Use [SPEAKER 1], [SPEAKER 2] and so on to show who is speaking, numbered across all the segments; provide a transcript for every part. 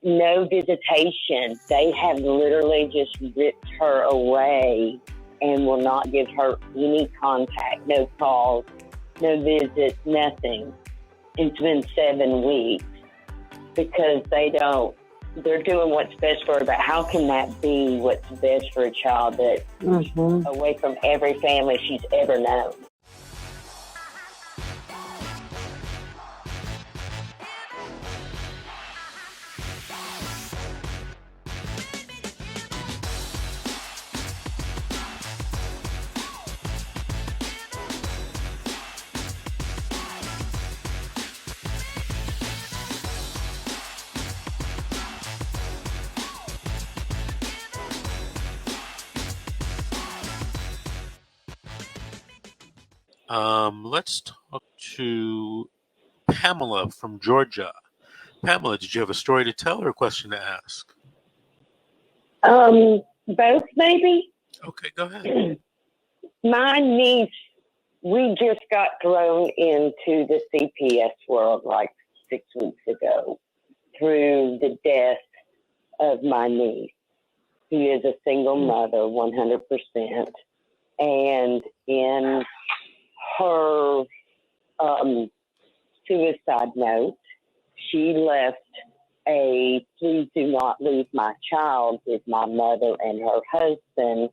[SPEAKER 1] no visitation. They have literally just ripped her away and will not give her any contact, no calls, no visits, nothing. It's been 7 weeks because they're doing what's best for her, but how can that be what's best for a child that's away from every family she's ever known?
[SPEAKER 2] Let's talk to Pamela from Georgia. Pamela, did you have a story to tell or a question to ask?
[SPEAKER 1] Both, maybe.
[SPEAKER 2] Okay, go ahead.
[SPEAKER 1] My niece, we just got thrown into the CPS world like 6 weeks ago through the death of my niece, who is a single mother, 100%. And in her suicide note, she left a "please do not leave my child" with my mother and her husband.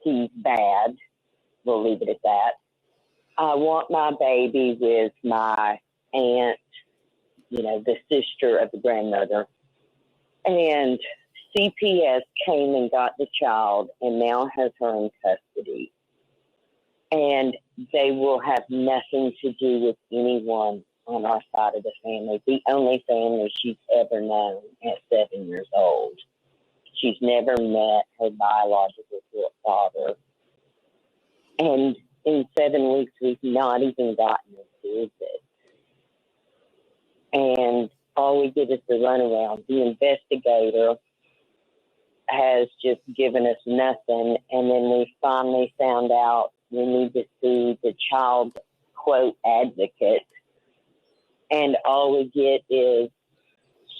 [SPEAKER 1] He's bad. We'll leave it at that. I want my baby with my aunt, the sister of the grandmother. And CPS came and got the child and now has her in custody. And they will have nothing to do with anyone on our side of the family. The only family she's ever known at 7 years old. She's never met her biological father. And in 7 weeks, we've not even gotten a visit. And all we get is the runaround. The investigator has just given us nothing. And then we finally found out we need to see the child, quote, advocate. And all we get is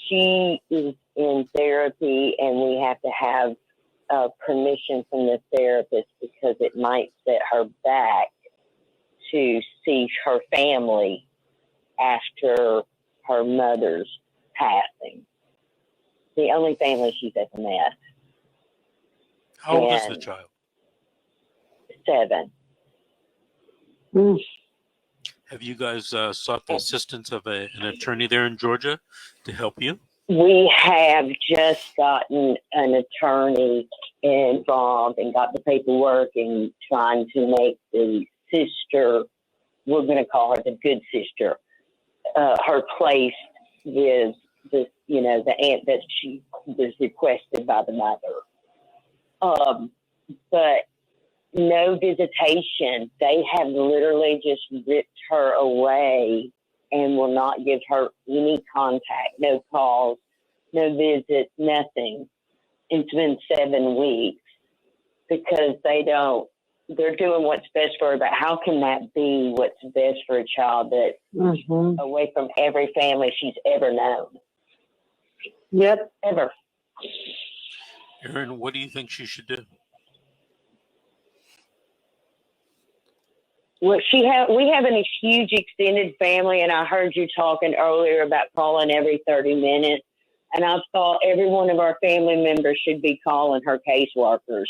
[SPEAKER 1] she is in therapy and we have to have permission from the therapist because it might set her back to see her family after her mother's passing. The only family she's ever met.
[SPEAKER 2] How old is the child?
[SPEAKER 1] 7.
[SPEAKER 2] Have you guys sought the assistance of an attorney there in Georgia to help you?
[SPEAKER 1] We have just gotten an attorney involved and got the paperwork and trying to make the sister, we're going to call her the good sister, her place with the, the aunt that she was requested by the mother. But no visitation. They have literally just ripped her away and will not give her any contact, no calls, no visits, nothing. It's been 7 weeks because they're doing what's best for her, but how can that be what's best for a child that's away from every family she's ever known?
[SPEAKER 3] Yep.
[SPEAKER 1] Ever.
[SPEAKER 2] Erin, what do you think she should do?
[SPEAKER 1] Well, we have a huge extended family, and I heard you talking earlier about calling every 30 minutes, and I thought every one of our family members should be calling her caseworkers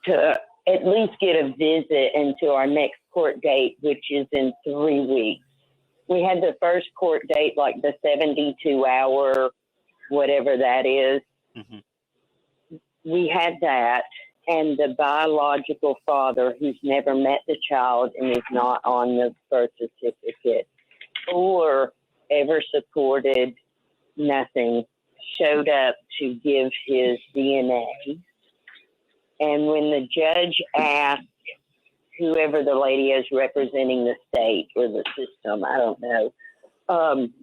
[SPEAKER 1] to at least get a visit until our next court date, which is in 3 weeks. We had the first court date, like the 72-hour, whatever that is. We had that. And the biological father, who's never met the child and is not on the birth certificate or ever supported nothing, showed up to give his DNA. And when the judge asked whoever the lady is representing the state or the system, I don't know,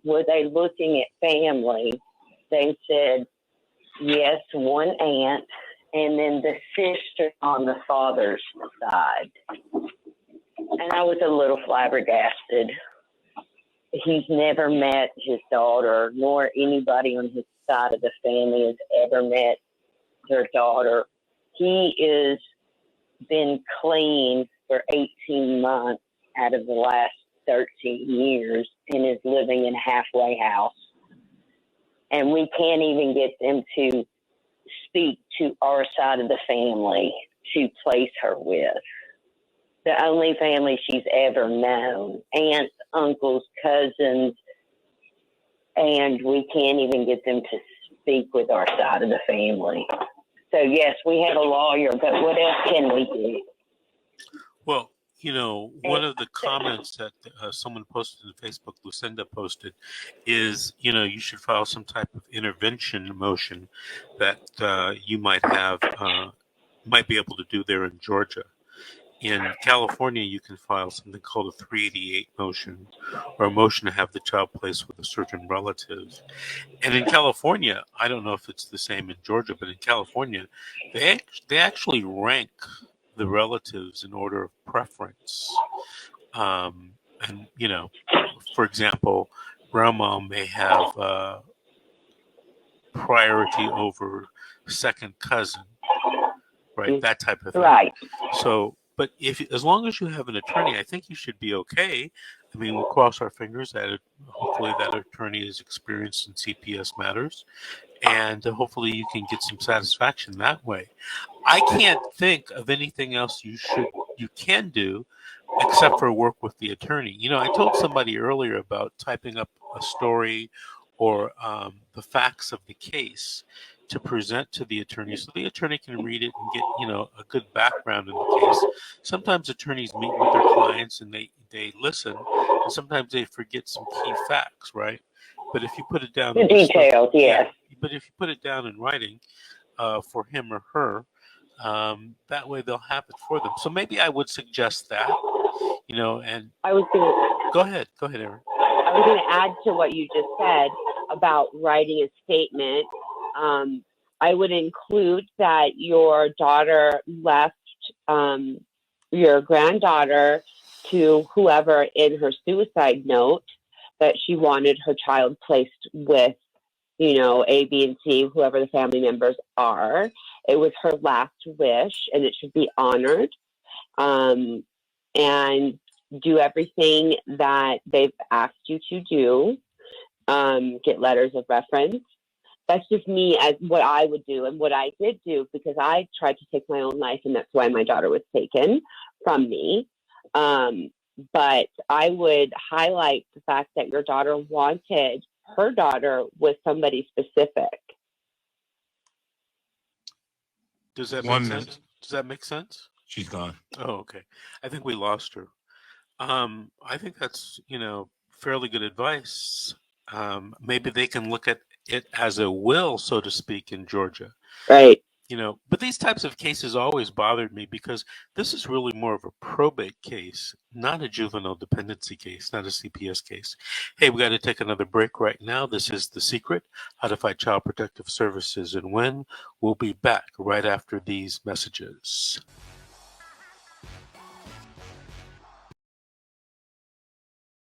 [SPEAKER 1] were they looking at family? They said, yes, one aunt, and then the sister on the father's side. And I was a little flabbergasted. he's never met his daughter, nor anybody on his side of the family has ever met their daughter. He is been clean for 18 months out of the last 13 years and is living in a halfway house. And we can't even get them to speak to our side of the family to place her with. The only family she's ever known, aunts, uncles, cousins, and we can't even get them to speak with our side of the family. So yes, we have a lawyer, but what else can we do?
[SPEAKER 2] Well, one of the comments that someone posted on Facebook, Lucinda posted, is, you should file some type of intervention motion that you might be able to do there in Georgia. In California, you can file something called a 388 motion, or a motion to have the child placed with a certain relative. And in California, I don't know if it's the same in Georgia, but in California, they actually rank the relatives in order of preference. And, for example, grandma may have priority over second cousin, right? That type of thing.
[SPEAKER 1] Right.
[SPEAKER 2] So, but as long as you have an attorney, I think you should be okay. I mean, we'll cross our fingers that hopefully that attorney is experienced in CPS matters, and hopefully you can get some satisfaction that way. I can't think of anything else you can do except for work with the attorney. I told somebody earlier about typing up a story or the facts of the case to present to the attorney so the attorney can read it and get, a good background in the case. Sometimes attorneys meet with their clients and they listen, and sometimes they forget some key facts, right? But if you put it down,
[SPEAKER 1] the details, yes.
[SPEAKER 2] Yeah, but if you put it down in writing for him or her, that way they'll have it for them. So maybe I would suggest that, and
[SPEAKER 3] I was going
[SPEAKER 2] go ahead, Erin.
[SPEAKER 3] I was going to add to what you just said about writing a statement. I would include that your daughter left your granddaughter to whoever in her suicide note that she wanted her child placed with, A, B, and C, whoever the family members are. It was her last wish, and it should be honored. And do everything that they've asked you to do. Get letters of reference. That's just me as what I would do and what I did do, because I tried to take my own life, and that's why my daughter was taken from me. But I would highlight the fact that your daughter wanted her daughter with somebody specific.
[SPEAKER 2] Does that make sense? Does that make sense?
[SPEAKER 4] She's gone.
[SPEAKER 2] Oh, okay. I think we lost her. I think that's, fairly good advice. Maybe they can look at it as a will, so to speak, in Georgia.
[SPEAKER 3] Right.
[SPEAKER 2] But these types of cases always bothered me because this is really more of a probate case, not a juvenile dependency case, not a CPS case. Hey, we got to take another break right now. This is The Secret, How to Fight Child Protective Services and Win. We'll be back right after these messages.